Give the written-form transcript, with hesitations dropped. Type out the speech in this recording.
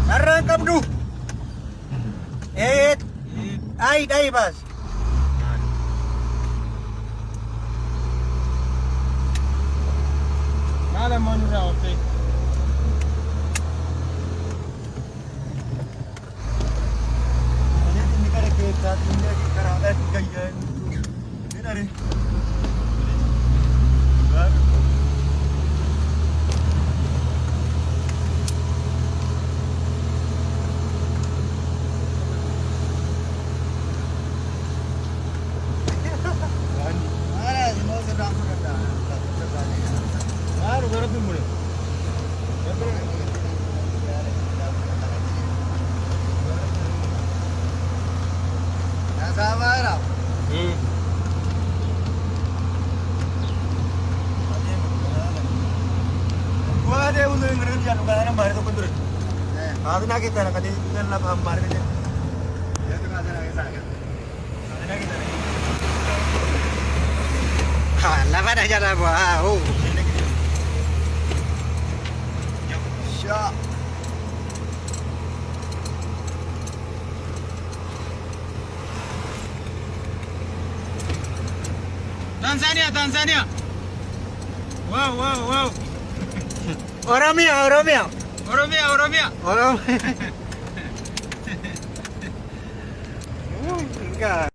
Arranca dulu. Ai dai bas. Nada mano já ontem. Ini kan kita tinggal di Karawang gaya. Ini dari. Baru baru tuh mulai. Sabar. Gua ada untuk ngeri jangan kadang mari tuh kundur. Ada nak kita nak di dalam apa mari aja. Ya tu ada nak kita. Ada nak kita. Ha, lama dah jalan buat. Oh. Syak. Tanzania, Tanzania. Wow, wow, wow. Oromia, Oromia. Oromia, Oromia. Oromia. Enggak.